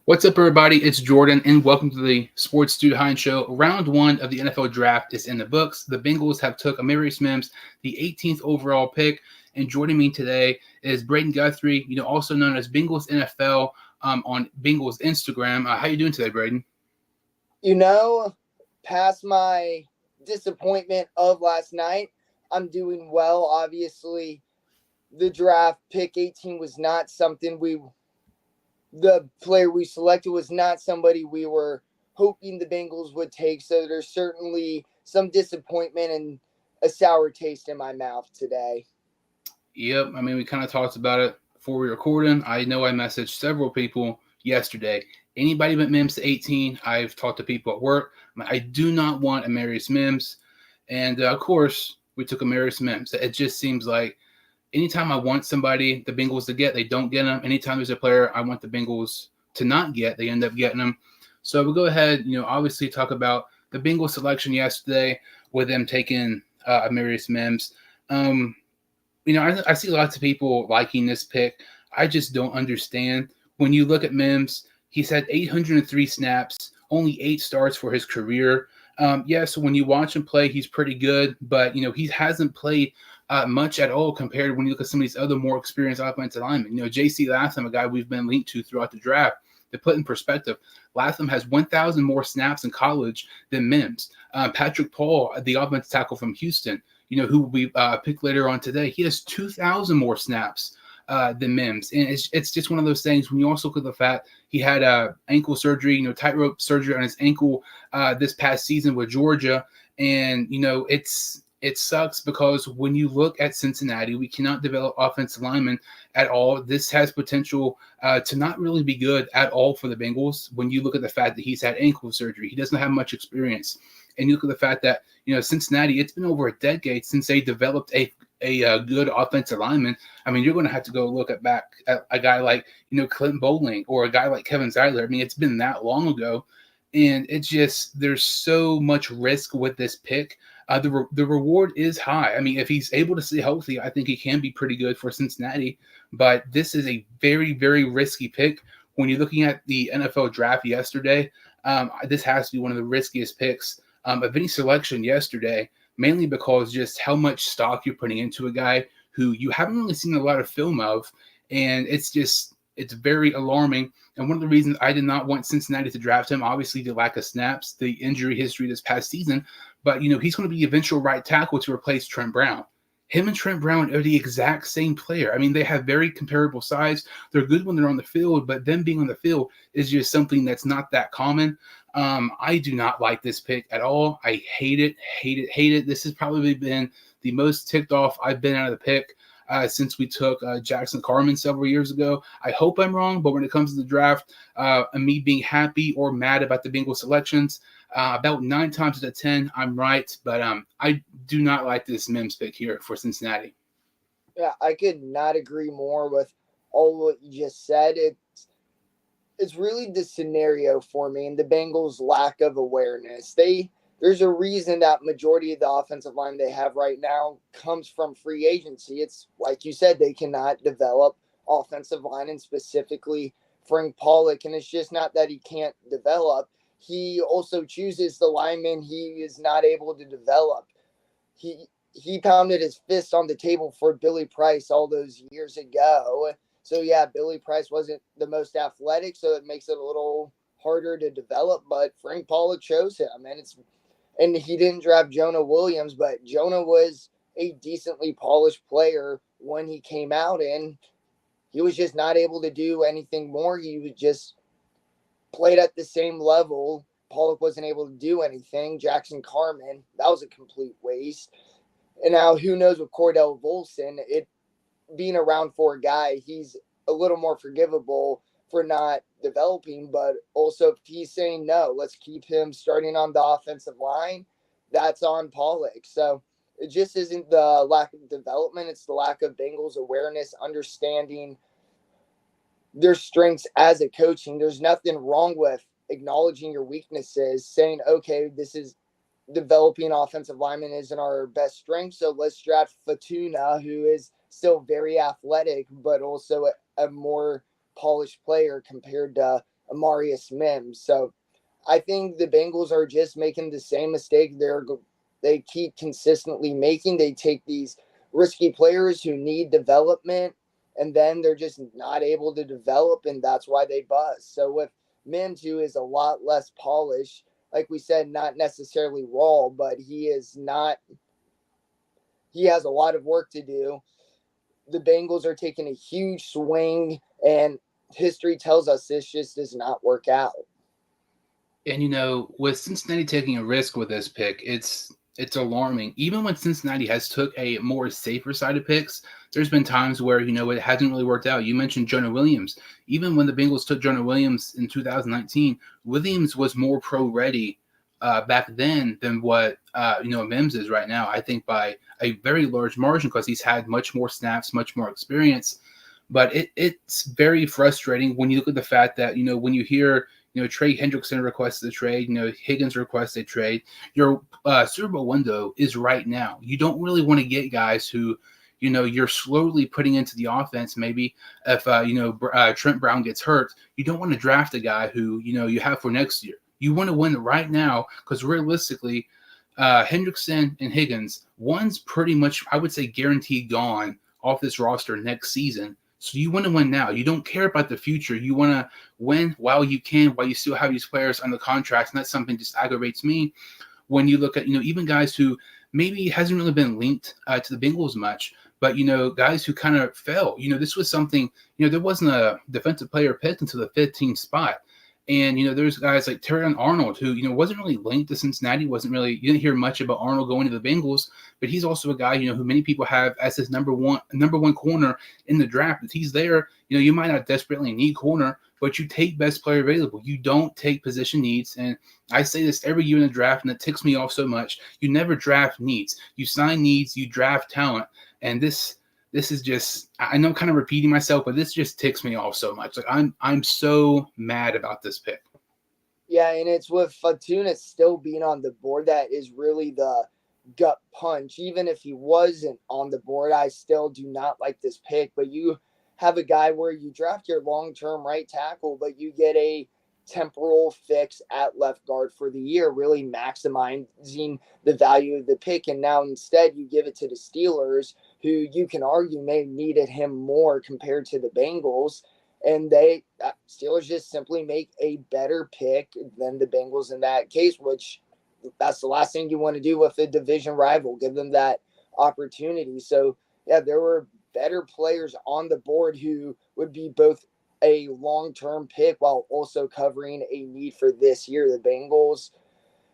What's up, everybody? It's Jordan, and welcome to the Sports Dude Hine Show. Round one of the NFL Draft is in the books. The Bengals have took Amarius Mims, the 18th overall pick, and joining me today is Braden Guthrie, also known as Bengals NFL on Bengals Instagram. How you doing today, Braden? You know, Past my disappointment of last night, I'm doing well. Obviously, the draft pick 18 was not something the player we selected was not somebody we were hoping the Bengals would take. So there's certainly some disappointment and a sour taste in my mouth today. Yep, we kind of talked about it before we were recording. I know I messaged several people yesterday. Anybody but Mims to 18. I've talked to people at work. I do not want Amarius Mims. And of course, we took Amarius Mims. It just seems like anytime I want somebody, the Bengals to get, they don't get them. Anytime there's a player I want the Bengals to not get, they end up getting them. So we'll go ahead, obviously talk about the Bengals selection yesterday with them taking Amarius Mims. I see lots of people liking this pick. I just don't understand. When you look at Mims, he's had 803 snaps, only 8 starts for his career. So when you watch him play, he's pretty good, but he hasn't played much at all compared to when you look at some of these other more experienced offensive linemen. J.C. Latham, a guy we've been linked to throughout the draft. To put in perspective, Latham has 1,000 more snaps in college than Mims. Patrick Paul, the offensive tackle from Houston, who we picked later on today, he has 2,000 more snaps than Mims. And it's just one of those things when you also look at the fact he had ankle surgery, tightrope surgery on his ankle this past season with Georgia. And, it sucks because when you look at Cincinnati, we cannot develop offensive linemen at all. This has potential to not really be good at all for the Bengals when you look at the fact that he's had ankle surgery. He doesn't have much experience. And you look at the fact that, Cincinnati, it's been over a decade since they developed a good offensive lineman. You're going to have to go look back at a guy like, Clint Bowling or a guy like Kevin Zeitler. It's been that long ago. And it's just, there's so much risk with this pick. The reward is high. If he's able to stay healthy, I think he can be pretty good for Cincinnati. But this is a very, very risky pick. When you're looking at the NFL draft yesterday, this has to be one of the riskiest picks of any selection yesterday, mainly because just how much stock you're putting into a guy who you haven't really seen a lot of film of. And it's very alarming. And one of the reasons I did not want Cincinnati to draft him, obviously the lack of snaps, the injury history this past season, but he's going to be the eventual right tackle to replace Trent Brown. Him and Trent Brown are the exact same player. They have very comparable size. They're good when they're on the field, but them being on the field is just something that's not that common. I do not like this pick at all. I hate it, hate it, hate it. This has probably been the most ticked off I've been out of the pick since we took Jackson Carman several years ago. I hope I'm wrong, but when it comes to the draft, and me being happy or mad about the Bengals selections, about 9 times out of 10, I'm right. But I do not like this Mims pick here for Cincinnati. Yeah, I could not agree more with all what you just said. It's really the scenario for me and the Bengals' lack of awareness. There's a reason that majority of the offensive line they have right now comes from free agency. It's like you said, they cannot develop offensive line, and specifically Frank Pollock. And it's just not that he can't develop. He also chooses the linemen he is not able to develop. He pounded his fist on the table for Billy Price all those years ago. So yeah, Billy Price wasn't the most athletic, so it makes it a little harder to develop. But Frank Pollock chose him, and he didn't draft Jonah Williams, but Jonah was a decently polished player when he came out, and he was just not able to do anything more. He was just played at the same level. Pollock wasn't able to do anything. Jackson Carman, that was a complete waste. And now who knows with Cordell Volson, it being around for a guy, he's a little more forgivable for not developing, but also if he's saying no, let's keep him starting on the offensive line, that's on Pollock. So it just isn't the lack of development, it's the lack of Bengals awareness, understanding their strengths as a coaching. There's nothing wrong with acknowledging your weaknesses, saying, okay, this is developing offensive lineman isn't our best strength, so let's draft Fatuna, who is still very athletic, but also a more polished player compared to Amarius Mims. So I think the Bengals are just making the same mistake they keep consistently making. They take these risky players who need development, and then they're just not able to develop, and that's why they bust. So with Mims, who is a lot less polished, like we said, not necessarily raw, but he is not. He has a lot of work to do. The Bengals are taking a huge swing, and history tells us this just does not work out. And with Cincinnati taking a risk with this pick, it's alarming. Even when Cincinnati has took a more safer side of picks, there's been times where it hasn't really worked out. You mentioned Jonah Williams. Even when the Bengals took Jonah Williams in 2019, Williams was more pro ready back then than what Mims is right now. I think by a very large margin because he's had much more snaps, much more experience. But it's very frustrating when you look at the fact that when you hear Trey Hendrickson requests a trade, Higgins requests a trade. Your Super Bowl window is right now. You don't really want to get guys who you're slowly putting into the offense. Maybe if Trent Brown gets hurt, you don't want to draft a guy who you have for next year. You want to win right now because realistically, Hendrickson and Higgins, one's pretty much, I would say, guaranteed gone off this roster next season. So you want to win now. You don't care about the future. You want to win while you can, while you still have these players under contracts. And that's something just aggravates me when you look at, even guys who maybe hasn't really been linked to the Bengals much, but, guys who kind of fell. This was something, there wasn't a defensive player picked until the 15th spot. And, there's guys like Terrion Arnold who, wasn't really linked to Cincinnati, you didn't hear much about Arnold going to the Bengals, but he's also a guy, who many people have as his number one corner in the draft. If he's there, you might not desperately need corner, but you take best player available. You don't take position needs. And I say this every year in the draft, and it ticks me off so much. You never draft needs. You sign needs, you draft talent. And this is just, I know I'm kind of repeating myself, but this just ticks me off so much. Like I'm so mad about this pick. Yeah, and it's with Fortuna still being on the board that is really the gut punch. Even if he wasn't on the board, I still do not like this pick. But you have a guy where you draft your long-term right tackle, but you get a temporal fix at left guard for the year, really maximizing the value of the pick. And now instead you give it to the Steelers, who you can argue may needed him more compared to the Bengals. And Steelers just simply make a better pick than the Bengals in that case, which that's the last thing you want to do with a division rival, give them that opportunity. So yeah, there were better players on the board who would be both a long-term pick while also covering a need for this year. The Bengals,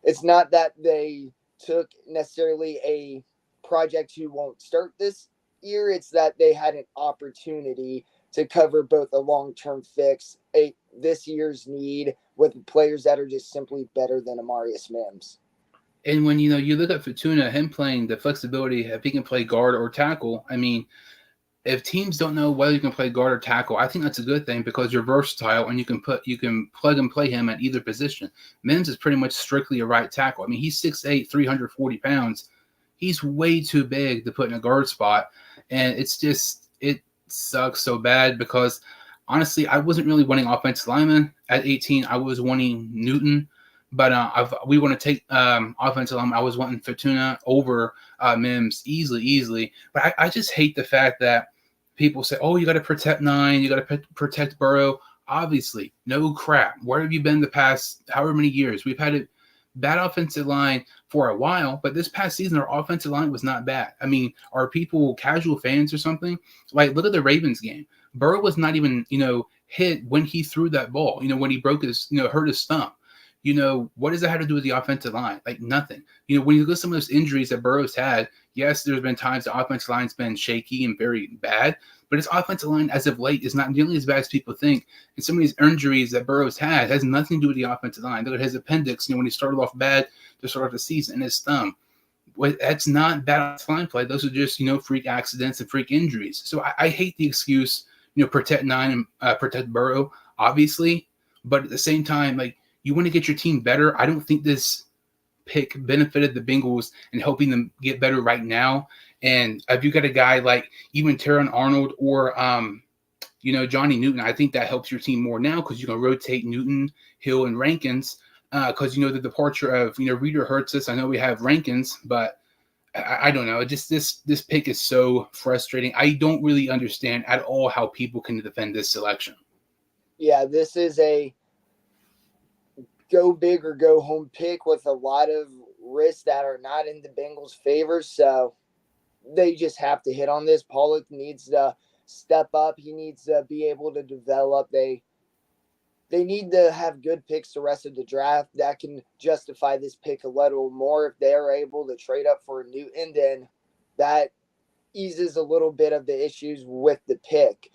it's not that they took necessarily a project who won't start this year. It's that they had an opportunity to cover both a long-term fix, this year's need with players that are just simply better than Amarius Mims. And when you look at Fortuna, him playing the flexibility, if he can play guard or tackle, I mean, if teams don't know whether you can play guard or tackle, I think that's a good thing because you're versatile and you can plug and play him at either position. Mims is pretty much strictly a right tackle. I mean, he's 6'8", 340 pounds. He's way too big to put in a guard spot. And it sucks so bad because honestly, I wasn't really wanting offensive lineman at 18. I was wanting Newton. But we want to take offensive lineman. I was wanting Fortuna over Mims easily. But I just hate the fact that people say, oh, you got to protect 9, you got to protect Burrow. Obviously, no crap. Where have you been the past however many years? We've had a bad offensive line for a while, but this past season, our offensive line was not bad. I mean, are people casual fans or something? Like, look at the Ravens game. Burrow was not even, hit when he threw that ball, when he broke his, hurt his thumb. What does that have to do with the offensive line? Like nothing. When you look at some of those injuries that Burrow's had, yes, there's been times the offensive line's been shaky and very bad, but his offensive line as of late is not nearly as bad as people think. And some of these injuries that Burrow's had has nothing to do with the offensive line. Look at his appendix, when he started off bad to start off the season, and his thumb. That's not bad line play. Those are just, freak accidents and freak injuries. So I hate the excuse, protect 9 and protect Burrow, obviously, but at the same time, like, you want to get your team better. I don't think this pick benefited the Bengals in helping them get better right now. And if you got a guy like even Terrion Arnold or Johnny Newton, I think that helps your team more now because you can rotate Newton, Hill, and Rankins. Because the departure of Reeder hurts us. I know we have Rankins, but I don't know. Just this pick is so frustrating. I don't really understand at all how people can defend this selection. Yeah, this is a go big or go home pick with a lot of risks that are not in the Bengals' favor. So they just have to hit on this. Pollock needs to step up. He needs to be able to develop. They need to have good picks the rest of the draft that can justify this pick a little more. If they're able to trade up for Newton, then that eases a little bit of the issues with the pick.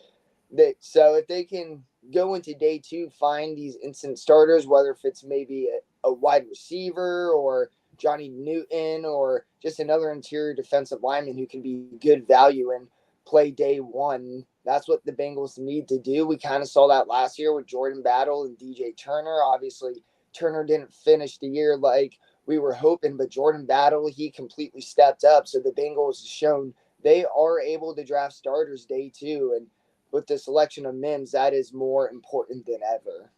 So if they can go into day two, find these instant starters, whether if it's maybe a wide receiver or Johnny Newton or just another interior defensive lineman who can be good value and play day one. That's what the Bengals need to do. We kind of saw that last year with Jordan Battle and DJ Turner. Obviously, Turner didn't finish the year like we were hoping, but Jordan Battle, he completely stepped up. So the Bengals shown they are able to draft starters day two. And with the selection of Mims, that is more important than ever.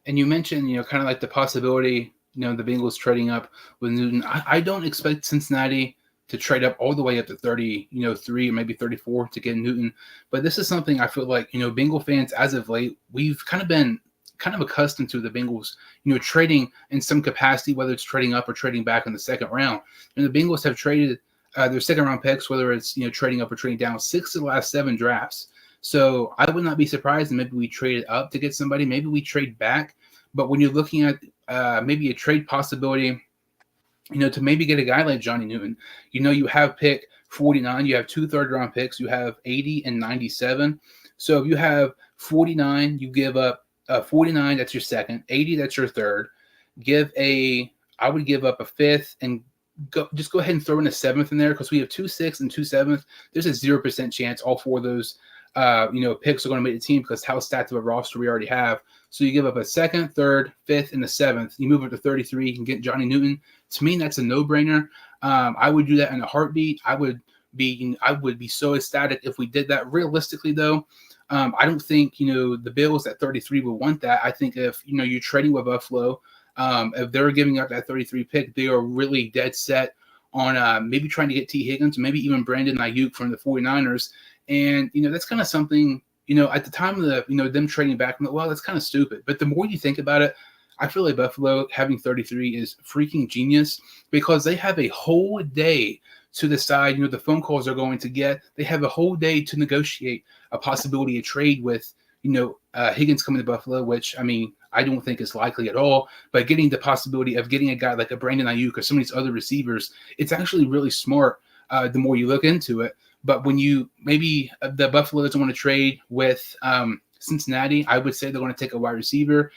And you mentioned, kind of like the possibility, the Bengals trading up with Newton. I don't expect Cincinnati to trade up all the way up to 30, 3 or maybe 34 to get Newton. But this is something I feel like, Bengal fans as of late, we've kind of been accustomed to the Bengals, trading in some capacity, whether it's trading up or trading back in the second round. And the Bengals have traded their second round picks, whether it's, trading up or trading down, 6 of the last 7 drafts. So I would not be surprised if maybe we traded up to get somebody. Maybe we trade back. But when you're looking at maybe a trade possibility, to maybe get a guy like Johnny Newton, you have pick 49, you have 2 third-round picks, you have 80 and 97. So if you have 49, you give up 49, that's your second, 80, that's your third. I would give up a fifth and just go ahead and throw in a seventh in there because we have 2 6 and 2 7th. There's a 0% chance all 4 of those picks are going to make the team because how stacked of a roster we already have. So you give up a second, third, fifth, and a seventh. You move up to 33. You can get Johnny Newton. To me, that's a no-brainer. I would do that in a heartbeat. I would be so ecstatic if we did that. Realistically, though, I don't think the Bills at 33 would want that. I think if you're trading with Buffalo, if they're giving up that 33 pick, they are really dead set on maybe trying to get T. Higgins, maybe even Brandon Ayuk from the 49ers. And, that's kind of something, at the time of the, them trading back, I'm like, well, that's kind of stupid. But the more you think about it, I feel like Buffalo having 33 is freaking genius because they have a whole day to decide, the phone calls they're going to get. They have a whole day to negotiate a possibility of trade with, Higgins coming to Buffalo, which, I don't think is likely at all. But getting the possibility of getting a guy like a Brandon Ayuk or some of these other receivers, it's actually really smart the more you look into it. But when maybe the Buffalo doesn't want to trade with Cincinnati, I would say they're going to take a wide receiver,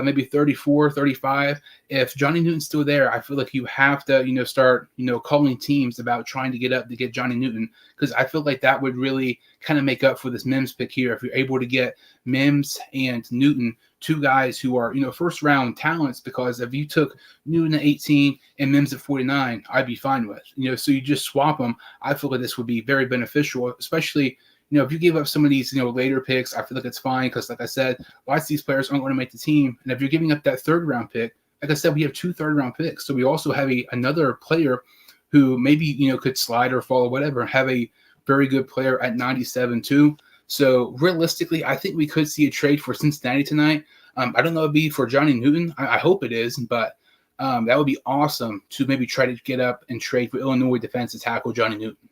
maybe 34, 35. If Johnny Newton's still there, I feel like you have to, start, calling teams about trying to get up to get Johnny Newton because I feel like that would really kind of make up for this Mims pick here. If you're able to get Mims and Newton, 2 guys who are, first round talents, because if you took Newton at 18 and Mims at 49, I'd be fine with, so you just swap them. I feel like this would be very beneficial, especially, if you give up some of these, later picks, I feel like it's fine because, like I said, lots of these players aren't going to make the team. And if you're giving up that 3rd round pick, like I said, we have 2 third-round picks. So we also have another player who maybe, could slide or fall or whatever, have a very good player at 97 too. So realistically, I think we could see a trade for Cincinnati tonight. I don't know if it'd be for Johnny Newton. I hope it is, but that would be awesome to maybe try to get up and trade for Illinois defensive tackle Johnny Newton.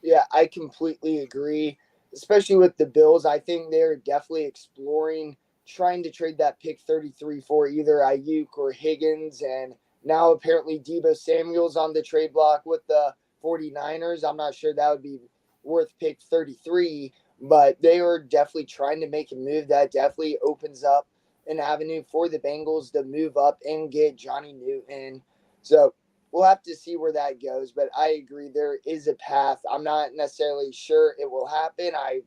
Yeah, I completely agree, especially with the Bills. I think they're definitely exploring trying to trade that pick 33 for either Ayuk or Higgins. And now apparently Debo Samuel's on the trade block with the 49ers. I'm not sure that would be worth pick 33, but they are definitely trying to make a move that definitely opens up an avenue for the Bengals to move up and get Johnny Newton. So we'll have to see where that goes, but I agree there is a path. I'm not necessarily sure it will happen. I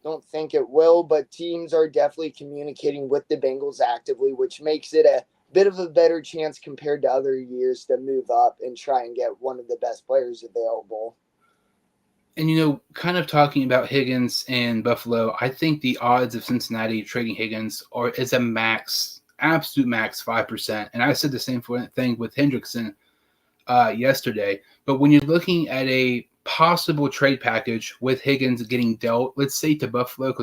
don't think it will, but teams are definitely communicating with the Bengals actively, which makes it a bit of a better chance compared to other years to move up and try and get one of the best players available. And kind of talking about Higgins and Buffalo, I think the odds of Cincinnati trading Higgins is a max, absolute max 5%. And I said the same thing with Hendrickson yesterday. But when you're looking at a possible trade package with Higgins getting dealt, let's say to Buffalo,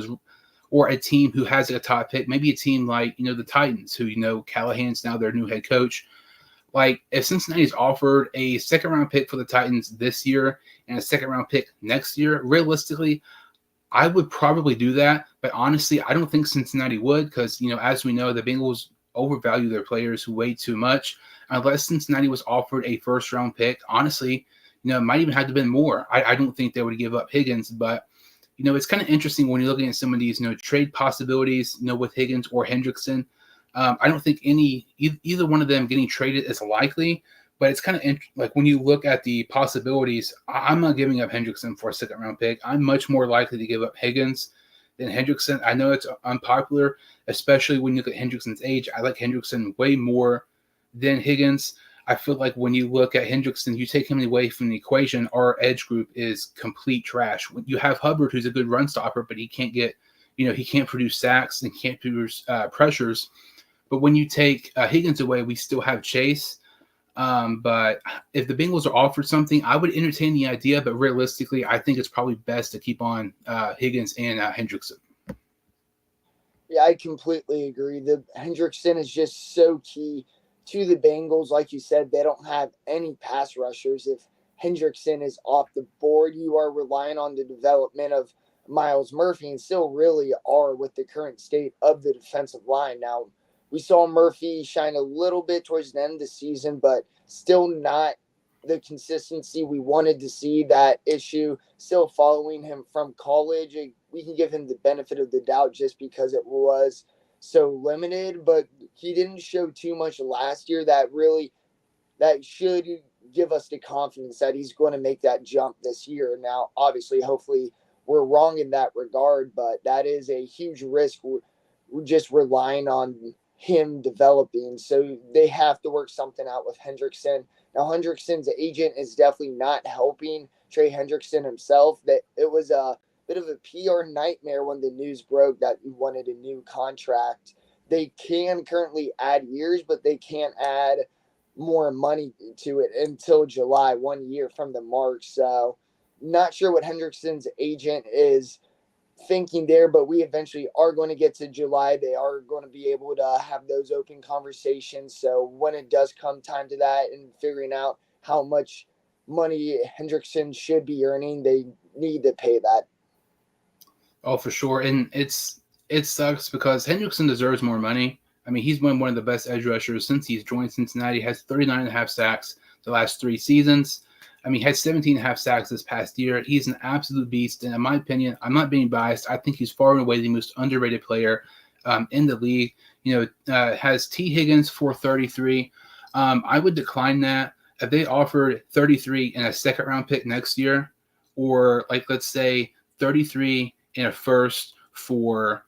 or a team who has a top pick, maybe a team like the Titans, who Callahan's now their new head coach. Like if Cincinnati's offered a second round pick for the Titans this year and a second round pick next year, realistically, I would probably do that. But honestly, I don't think Cincinnati would because, as we know, the Bengals overvalue their players way too much. Unless Cincinnati was offered a first round pick, honestly, it might even have to been more. I don't think they would give up Higgins, but it's kind of interesting when you're looking at some of these, trade possibilities, with Higgins or Hendrickson. I don't think either one of them getting traded is likely, but it's kind of like when you look at the possibilities, I'm not giving up Hendrickson for a second round pick. I'm much more likely to give up Higgins than Hendrickson. I know it's unpopular, especially when you look at Hendrickson's age. I like Hendrickson way more than Higgins. I feel like when you look at Hendrickson, you take him away from the equation, our edge group is complete trash. You have Hubbard, who's a good run stopper, but he can't get, he can't produce sacks and can't produce pressures. But when you take Higgins away, we still have Chase. But if the Bengals are offered something, I would entertain the idea. But realistically, I think it's probably best to keep on Higgins and Hendrickson. Yeah, I completely agree. The Hendrickson is just so key to the Bengals. Like you said, they don't have any pass rushers. If Hendrickson is off the board, you are relying on the development of Miles Murphy and still really are with the current state of the defensive line. Now, we saw Murphy shine a little bit towards the end of the season, but still not the consistency we wanted to see. That issue still following him from college. We can give him the benefit of the doubt just because it was so limited, but he didn't show too much last year that should give us the confidence that he's going to make that jump this year. Now, obviously, hopefully we're wrong in that regard, but that is a huge risk. We're just relying on him developing. So they have to work something out with Hendrickson. Now, Hendrickson's agent is definitely not helping Trey Hendrickson himself. That it was a bit of a PR nightmare when the news broke that he wanted a new contract. They can currently add years, but they can't add more money to it until July, 1 year from the mark. So, not sure what Hendrickson's agent is thinking there, but we eventually are going to get to July. They are going to be able to have those open conversations. So when it does come time to that and figuring out how much money Hendrickson should be earning, they need to pay that. Oh, for sure. And it sucks because Hendrickson deserves more money. I mean, he's been one of the best edge rushers since he's joined Cincinnati. Has 39 and a half sacks the last 3 seasons. I mean, he had 17 and a half sacks this past year. He's an absolute beast. And in my opinion, I'm not being biased. I think he's far and away the most underrated player in the league. Has T. Higgins for 33. I would decline that. If they offered 33 and a second round pick next year, or like, let's say 33 and a first for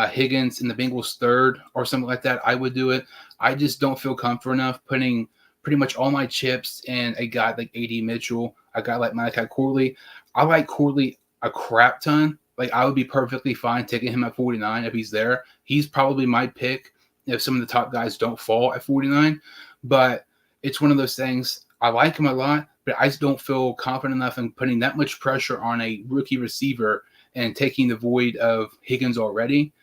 Higgins in the Bengals third or something like that, I would do it. I just don't feel comfortable enough putting pretty much all my chips in a guy like A.D. Mitchell, a guy like Malachi Corley. I like Corley a crap ton. Like, I would be perfectly fine taking him at 49 if he's there. He's probably my pick if some of the top guys don't fall at 49. But it's one of those things. I like him a lot, but I just don't feel confident enough in putting that much pressure on a rookie receiver and taking the void of Higgins already,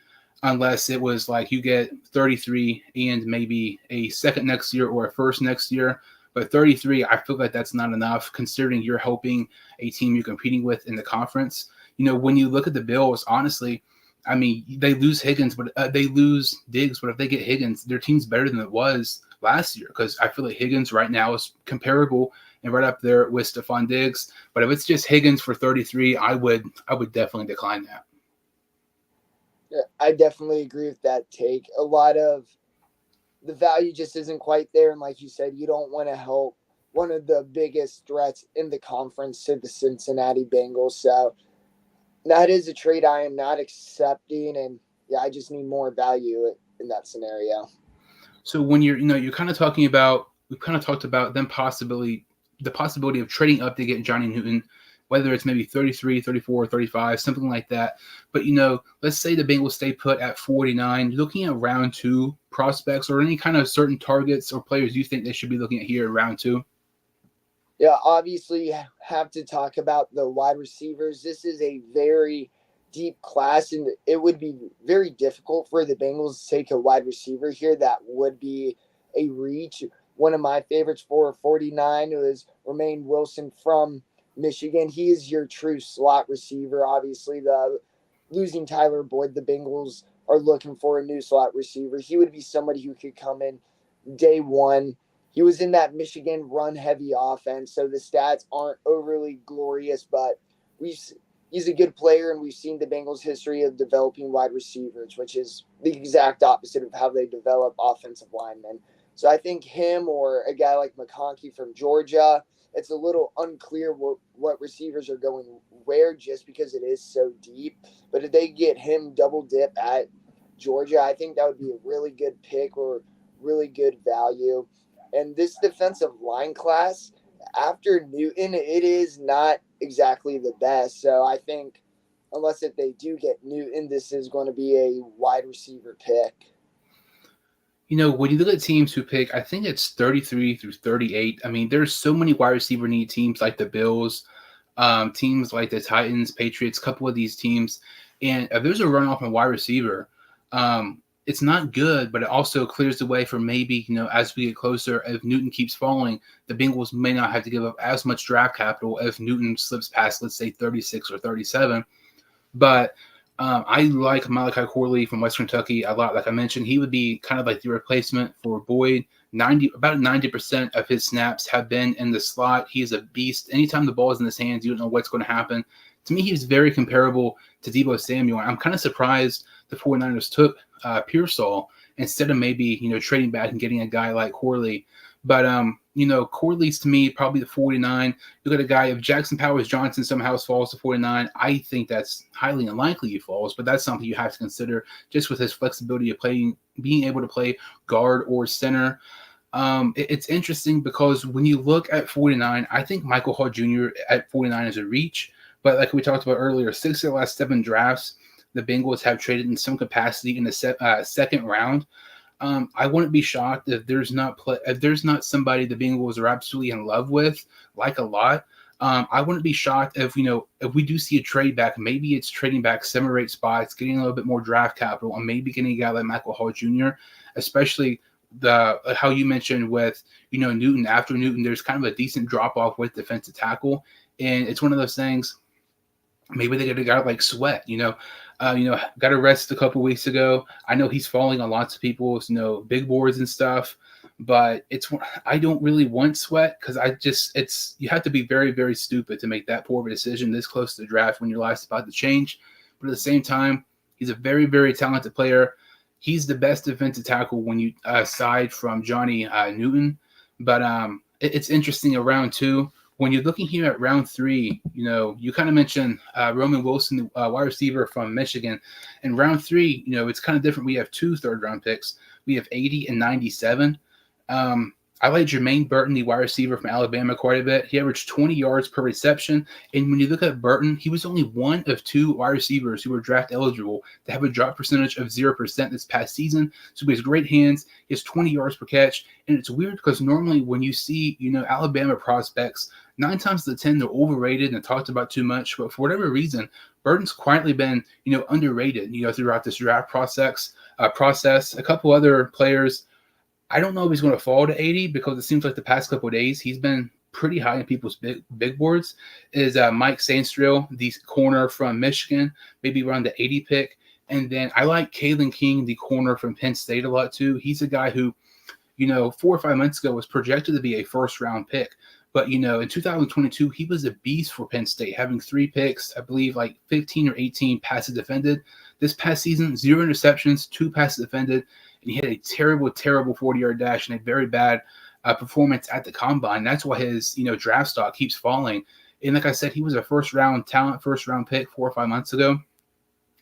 unless it was like you get 33 and maybe a second next year or a first next year. But 33, I feel like that's not enough considering you're helping a team you're competing with in the conference. When you look at the Bills, honestly, I mean, they lose Higgins, but they lose Diggs. But if they get Higgins, their team's better than it was last year because I feel like Higgins right now is comparable and right up there with Stephon Diggs. But if it's just Higgins for 33, I would definitely decline that. Yeah, I definitely agree with that take. A lot of the value just isn't quite there. And like you said, you don't want to help one of the biggest threats in the conference to the Cincinnati Bengals. So that is a trade I am not accepting. And yeah, I just need more value in that scenario. So when you're kind of talking about, we've kind of talked about the possibility of trading up to get Johnny Newton. whether it's maybe 33, 34, 35, something like that. But, let's say the Bengals stay put at 49. Looking at round two prospects or any kind of certain targets or players you think they should be looking at here in round two? Yeah, obviously you have to talk about the wide receivers. This is a very deep class, and it would be very difficult for the Bengals to take a wide receiver here that would be a reach. One of my favorites for 49 was Romaine Wilson from Michigan. He is your true slot receiver. Obviously, the losing Tyler Boyd, the Bengals are looking for a new slot receiver. He would be somebody who could come in day one. He was in that Michigan run heavy offense, so the stats aren't overly glorious, but we've he's a good player, and we've seen the Bengals' history of developing wide receivers, which is the exact opposite of how they develop offensive linemen. So I think him or a guy like McConkey from Georgia, it's a little unclear what receivers are going where just because it is so deep. But if they get him double dip at Georgia, I think that would be a really good pick or really good value. And this defensive line class, after Newton, it is not exactly the best. So I think unless if they do get Newton, this is going to be a wide receiver pick. When you look at teams who pick, I think it's 33 through 38. I mean, there's so many wide receiver need teams like the Bills, teams like the Titans, Patriots, a couple of these teams. And if there's a runoff in wide receiver, it's not good, but it also clears the way for maybe, as we get closer, if Newton keeps falling, the Bengals may not have to give up as much draft capital if Newton slips past, let's say, 36 or 37. But I like Malachi Corley from West Kentucky a lot. Like I mentioned, he would be kind of like the replacement for Boyd. About 90% of his snaps have been in the slot. He is a beast. Anytime the ball is in his hands, you don't know what's going to happen. To me, he's very comparable to Deebo Samuel. I'm kind of surprised the 49ers took Pearsall instead of maybe, trading back and getting a guy like Corley. But, Corley's to me probably the 49. You got a guy, if Jackson Powers Johnson somehow falls to 49, I think that's highly unlikely he falls, but that's something you have to consider just with his flexibility of playing, being able to play guard or center. It's interesting because when you look at 49, I think Michael Hall Jr. at 49 is a reach. But like we talked about earlier, 6 of the last 7 drafts, the Bengals have traded in some capacity in the second round. I wouldn't be shocked if there's not somebody the Bengals are absolutely in love with, like a lot. I wouldn't be shocked if we do see a trade back. Maybe it's trading back 7 or 8 spots, getting a little bit more draft capital, and maybe getting a guy like Michael Hall Jr. Especially how you mentioned with Newton. After Newton, there's kind of a decent drop off with defensive tackle, and it's one of those things. Maybe they get a guy like Sweat, got arrested a couple weeks ago. I know he's falling on lots of people's, big boards and stuff, but I don't really want Sweat because you have to be very, very stupid to make that poor of a decision this close to the draft when your life's about to change. But at the same time, he's a very, very talented player. He's the best defensive tackle when you aside from Johnny Newton. But it's interesting around 2. When you're looking here at round 3, you kind of mentioned Roman Wilson, wide receiver from Michigan. In round 3, it's kind of different. We have 2 third-round picks. We have 80 and 97. I like Jermaine Burton, the wide receiver from Alabama, quite a bit. He averaged 20 yards per reception. And when you look at Burton, he was only one of 2 wide receivers who were draft eligible to have a drop percentage of 0% this past season. So he has great hands. He has 20 yards per catch. And it's weird because normally when you see, Alabama prospects, 9 times out of 10, they're overrated and talked about too much. But for whatever reason, Burton's quietly been, underrated, throughout this draft process. A couple other players, I don't know if he's going to fall to 80 because it seems like the past couple of days he's been pretty high in people's big boards. Is Mike Sandstrill, the corner from Michigan, maybe around the 80 pick. And then I like Kalen King, the corner from Penn State, a lot too. He's a guy who, 4 or 5 months ago was projected to be a first-round pick. But, in 2022, he was a beast for Penn State, having 3 picks, I believe like 15 or 18 passes defended. This past season, 0 interceptions, 2 passes defended, and he had a terrible, terrible 40-yard dash and a very bad performance at the combine. That's why his, draft stock keeps falling. And like I said, he was a first-round talent, first-round pick 4 or 5 months ago.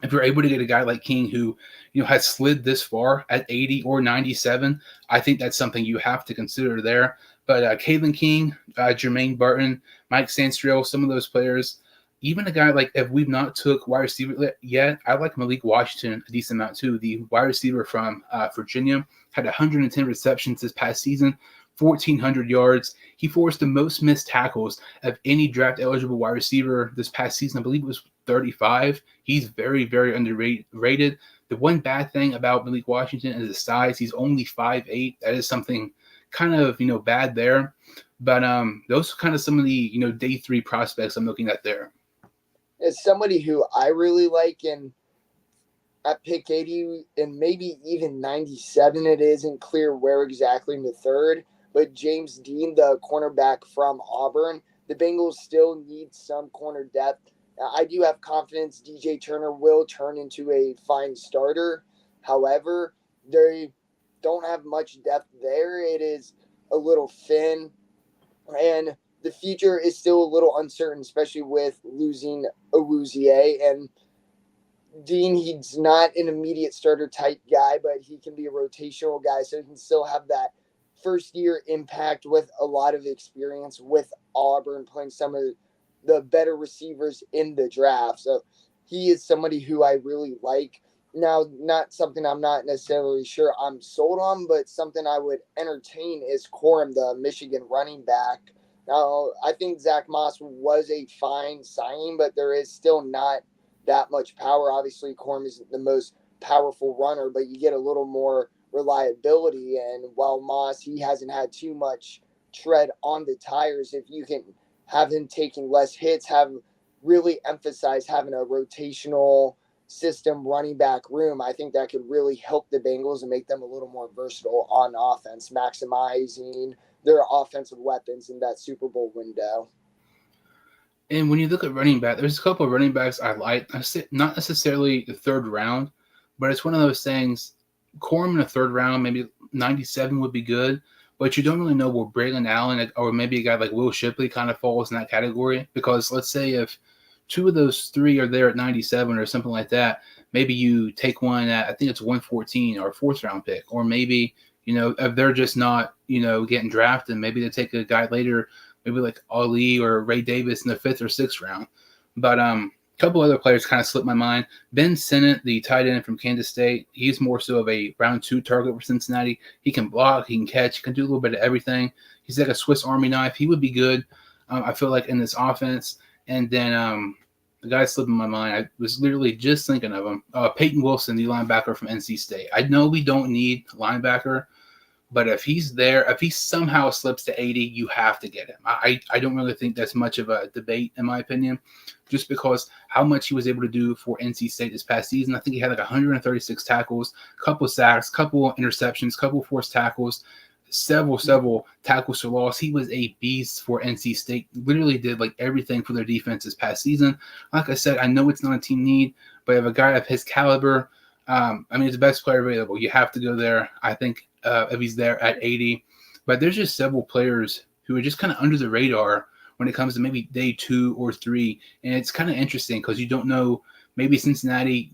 If you're able to get a guy like King who, has slid this far at 80 or 97, I think that's something you have to consider there. But Caitlin King, Jermaine Barton, Mike Sanstrill, some of those players, even a guy like if we've not took wide receiver yet, I like Malik Washington a decent amount too. The wide receiver from Virginia had 110 receptions this past season, 1,400 yards. He forced the most missed tackles of any draft eligible wide receiver this past season. I believe it was 35. He's very, very underrated. The one bad thing about Malik Washington is his size. He's only 5'8". That is something kind of bad there. But those are kind of some of the day 3 prospects I'm looking at there. As somebody who I really like, and at pick 80 and maybe even 97, it isn't clear where exactly in the third, but James Dean, the cornerback from Auburn, the Bengals still need some corner depth. I do have confidence DJ Turner will turn into a fine starter. However, they don't have much depth there. It is a little thin, and the future is still a little uncertain, especially with losing Awuzie. And Dean, he's not an immediate starter type guy, but he can be a rotational guy, so he can still have that first year impact with a lot of experience with Auburn, playing some of the better receivers in the draft. So he is somebody who I really like. Now, not something I'm not necessarily sure I'm sold on, but something I would entertain is Corum, the Michigan running back. Now, I think Zach Moss was a fine signing, but there is still not that much power. Obviously, Corum isn't the most powerful runner, but you get a little more reliability. And while Moss, he hasn't had too much tread on the tires, if you can have him taking less hits, have really emphasize having a rotational system running back room, I think that could really help the Bengals and make them a little more versatile on offense, maximizing their offensive weapons in that Super Bowl window. And when you look at running back, there's a couple of running backs I like. Not necessarily the third round, but it's one of those things. Corum in the third round, maybe 97 would be good, but you don't really know where Braylon Allen or maybe a guy like Will Shipley kind of falls in that category. Because let's say if 2 of those 3 are there at 97 or something like that, maybe you take one at, I think it's 114 or a 4th round pick, or maybe if they're just not getting drafted, maybe they take a guy later, maybe like Ali or Ray Davis in the 5th or 6th round. But a couple other players kind of slipped my mind. Ben Sinnott, the tight end from Kansas State, he's more so of a round 2 target for Cincinnati. He can block, he can catch, he can do a little bit of everything. He's like a Swiss Army knife. He would be good, I feel like, in this offense. And then the guy slipped in my mind. I was literally just thinking of him. Peyton Wilson, the linebacker from NC State. I know we don't need linebacker, but if he's there, if he somehow slips to 80, you have to get him. I don't really think that's much of a debate, in my opinion, just because how much he was able to do for NC State this past season. I think he had like 136 tackles, couple sacks, couple interceptions, couple forced tackles, several tackles for loss. He was a beast for NC State. Literally did like everything for their defense this past season. Like I said, I know it's not a team need, but if a guy of his caliber, he's the best player available. You have to go there. I think if he's there at 80. But there's just several players who are just kind of under the radar when it comes to maybe day 2 or 3. And it's kind of interesting because you don't know, maybe Cincinnati,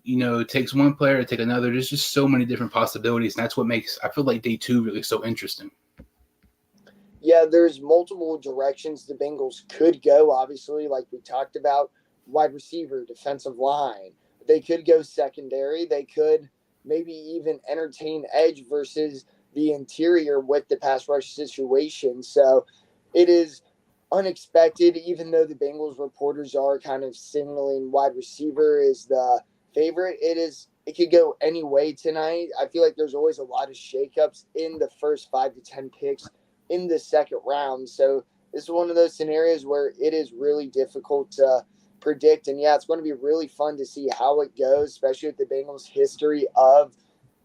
takes one player, take another. There's just so many different possibilities. And that's what makes, I feel like, day 2 really so interesting. Yeah, there's multiple directions the Bengals could go, obviously, like we talked about, wide receiver, defensive line. They could go secondary. They could maybe even entertain edge versus the interior with the pass rush situation. So it is unexpected, even though the Bengals reporters are kind of signaling wide receiver is the favorite. It could go any way tonight. I feel like there's always a lot of shakeups in the first 5 to 10 picks in the second round. So this is one of those scenarios where it is really difficult to predict. And yeah, it's going to be really fun to see how it goes, especially with the Bengals' history of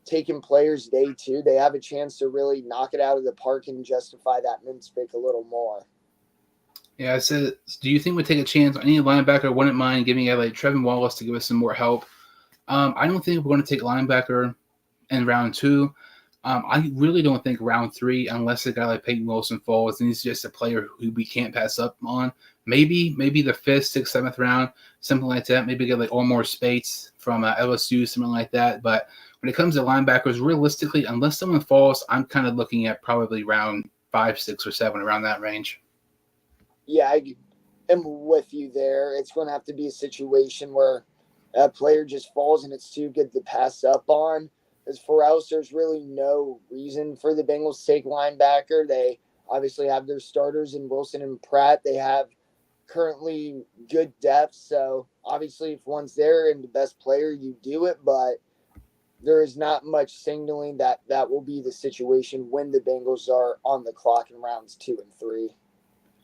taking players day 2. They have a chance to really knock it out of the park and justify that Mims pick a little more. Yeah, I said, do you think we'd take a chance on any linebacker? Wouldn't mind giving a like Trevin Wallace to give us some more help. I don't think we're going to take linebacker in round 2. I really don't think round 3, unless a guy like Peyton Wilson falls and he's just a player who we can't pass up on. Maybe the 5th, 6th, 7th round, something like that. Maybe get like Omar Spates from LSU, something like that. But when it comes to linebackers, realistically, unless someone falls, I'm kind of looking at probably round 5, 6, or 7 around that range. Yeah, I am with you there. It's going to have to be a situation where a player just falls and it's too good to pass up on. As for else, there's really no reason for the Bengals to take linebacker. They obviously have their starters in Wilson and Pratt. They have currently good depth. So obviously, if one's there and the best player, you do it. But there is not much signaling that that will be the situation when the Bengals are on the clock in rounds 2 and 3.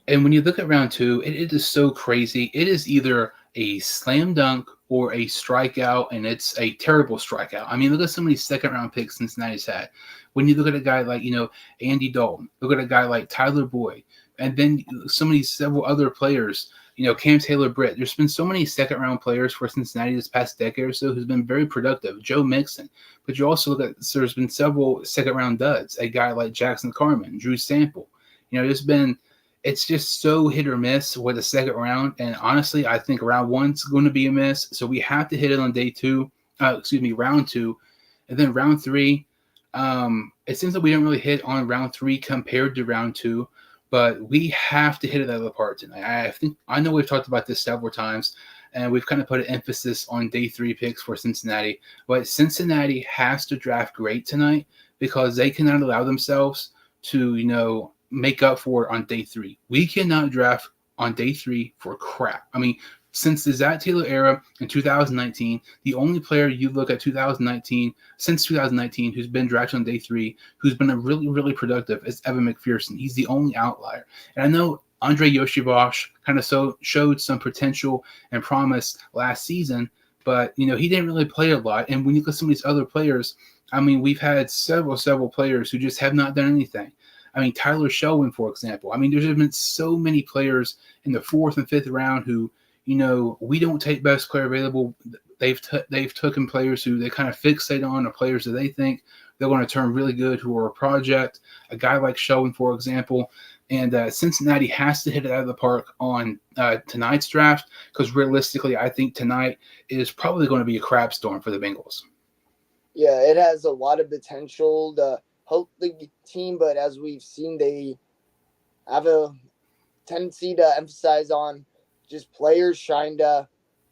And when you look at round 2, it is so crazy. It is either a slam dunk or a strikeout, and it's a terrible strikeout. I mean, look at some of these second-round picks Cincinnati's had. When you look at a guy like, Andy Dalton, look at a guy like Tyler Boyd, and then some of these several other players, Cam Taylor-Britt. There's been so many second-round players for Cincinnati this past decade or so who's been very productive. Joe Mixon. But you also look at, so there's been several second-round duds. A guy like Jackson Carman, Drew Sample. It's just so hit or miss with the second round. And honestly, I think round 1's going to be a miss. So we have to hit it on round 2. And then round 3, it seems like we didn't really hit on round 3 compared to round 2. But we have to hit it out of the park tonight. I know we've talked about this several times, and we've kind of put an emphasis on day 3 picks for Cincinnati. But Cincinnati has to draft great tonight because they cannot allow themselves to, make up for it on day 3. We cannot draft on day 3 for crap. I mean, since the Zach Taylor era in 2019, the only player you look at since 2019, who's been drafted on day 3, who's been a really, really productive is Evan McPherson. He's the only outlier. And I know Andre Yoshibosh kind of showed some potential and promise last season, but, he didn't really play a lot. And when you look at some of these other players, I mean, we've had several players who just have not done anything. I mean, Tyler Shelvin, for example. I mean, there's been so many players in the 4th and 5th round who, we don't take best player available. They've taken players who they kind of fixate on, or players that they think they're going to turn really good, who are a project. A guy like Shelvin, for example. And Cincinnati has to hit it out of the park on tonight's draft because realistically, I think tonight is probably going to be a crap storm for the Bengals. Yeah, it has a lot of potential to help the team, but as we've seen, they have a tendency to emphasize on just players trying to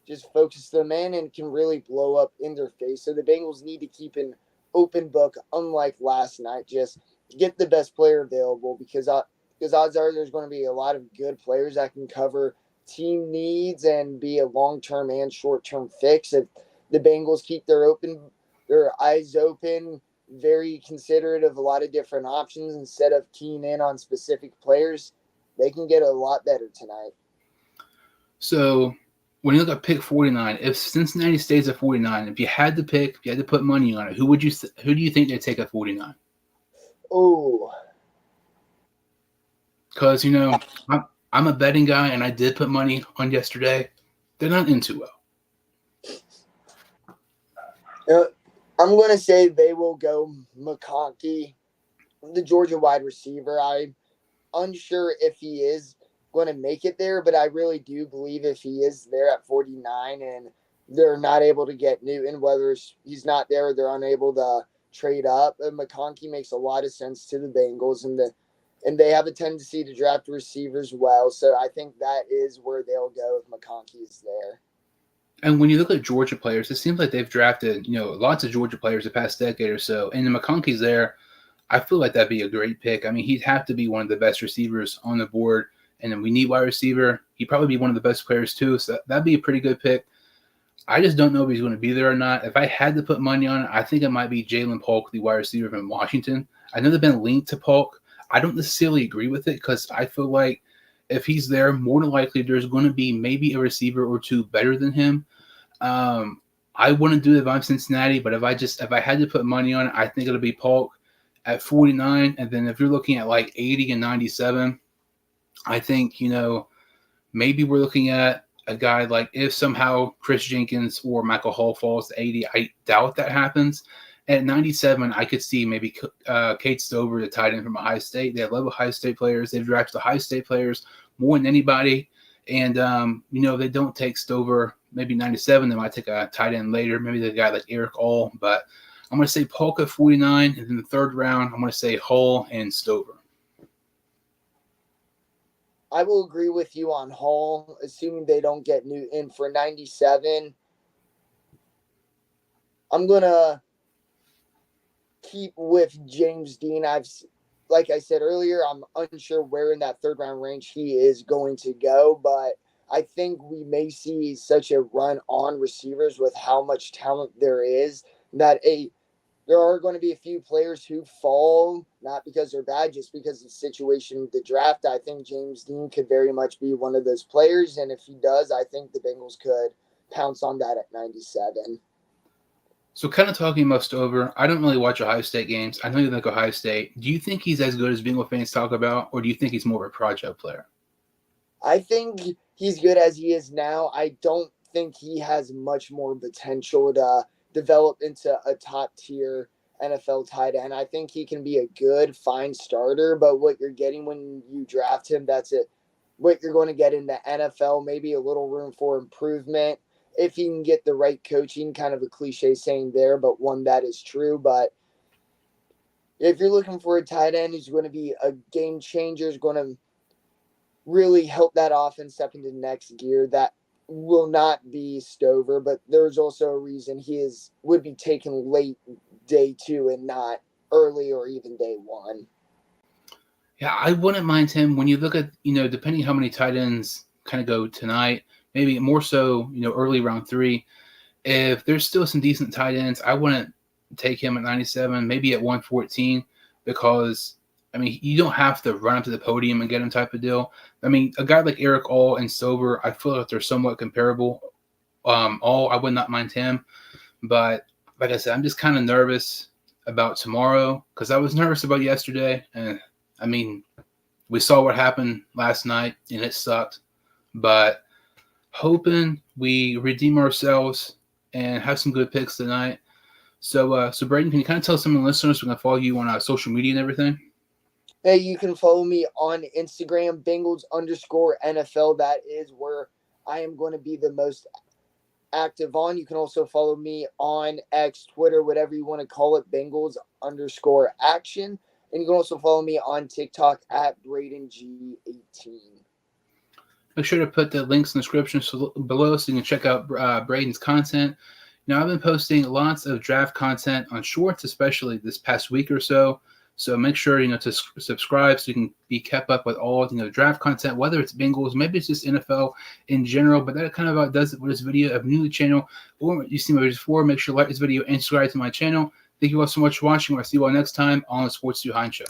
just focus them in and can really blow up in their face. So the Bengals need to keep an open book, unlike last night. Just get the best player available because odds are there's going to be a lot of good players that can cover team needs and be a long-term and short-term fix. If the Bengals keep their eyes open, very considerate of a lot of different options instead of keying in on specific players, they can get a lot better tonight. So when you look at pick 49, if Cincinnati stays at 49, if you had to put money on it, who do you think they'd take at 49? Oh, because I'm a betting guy and I did put money on yesterday. They're not in too well. I'm going to say they will go McConkey, the Georgia wide receiver. I'm unsure if he is going to make it there, but I really do believe if he is there at 49 and they're not able to get Newton, whether he's not there or they're unable to trade up, McConkey makes a lot of sense to the Bengals, and they have a tendency to draft receivers well. So I think that is where they'll go if McConkey is there. And when you look at Georgia players, it seems like they've drafted, lots of Georgia players the past decade or so. And the McConkey's there, I feel like that'd be a great pick. I mean, he'd have to be one of the best receivers on the board. And then we need wide receiver. He'd probably be one of the best players too. So that'd be a pretty good pick. I just don't know if he's going to be there or not. If I had to put money on it, I think it might be Jalen Polk, the wide receiver from Washington. I know they've been linked to Polk. I don't necessarily agree with it because I feel like if he's there, more than likely there's going to be maybe a receiver or two better than him. I wouldn't do it if I'm Cincinnati, but if I had to put money on it, I think it'll be Polk at 49. And then if you're looking at like 80 and 97, I think, maybe we're looking at a guy like if somehow Chris Jenkins or Michael Hall falls to 80. I doubt that happens. At 97, I could see maybe Kate Stover, the tight end from Ohio State. They have a lot of Ohio State players. They've drafted Ohio State players more than anybody. And, they don't take Stover, maybe 97. They might take a tight end later, maybe the guy like Eric All. But I'm going to say Polk at 49. And in the third round, I'm going to say Hall and Stover. I will agree with you on Hall, assuming they don't get Newton for 97. I'm gonna keep with James Dean. Like I said earlier, I'm unsure where in that third round range he is going to go, but I think we may see such a run on receivers with how much talent there is that there are going to be a few players who fall, not because they're bad, just because of the situation with the draft. I think James Dean could very much be one of those players, and if he does, I think the Bengals could pounce on that at 97. So, kind of talking most over, I don't really watch Ohio State games. I know you like Ohio State. Do you think he's as good as Bengal fans talk about, or do you think he's more of a project player? I think he's good as he is now. I don't think he has much more potential to develop into a top tier NFL tight end. I think he can be a good, fine starter, but what you're getting when you draft him, that's it. What you're going to get in the NFL, maybe a little room for improvement if he can get the right coaching. Kind of a cliche saying there, but one that is true. But if you're looking for a tight end who's going to be a game changer, is going to really help that offense step into the next gear, that will not be Stover, but there's also a reason would be taken late day 2 and not early or even day 1. Yeah, I wouldn't mind him. When you look at, depending how many tight ends kind of go tonight, maybe more so, early round 3. If there's still some decent tight ends, I wouldn't take him at 97, maybe at 114, because you don't have to run up to the podium and get him type of deal. A guy like Eric All and Stover, I feel like they're somewhat comparable. All, I would not mind him, but like I said, I'm just kind of nervous about tomorrow because I was nervous about yesterday, and we saw what happened last night, and it sucked. But hoping we redeem ourselves and have some good picks tonight. So, Braden, can you kind of tell some of the listeners we can follow you on social media and everything? Hey, you can follow me on Instagram, Bengals_NFL. That is where I am going to be the most active on. You can also follow me on X, Twitter, whatever you want to call it, Bengals_action. And you can also follow me on TikTok at BradenG18. Make sure to put the links in the description below so you can check out Braden's content. Now, I've been posting lots of draft content on Shorts, especially this past week or so. So make sure, to subscribe so you can be kept up with all, draft content, whether it's Bengals, maybe it's just NFL in general. But that kind of about does it for this video. If new to the channel or you've seen my videos before, make sure to like this video and subscribe to my channel. Thank you all so much for watching. I'll see you all next time on the Sports 2 Hine Show.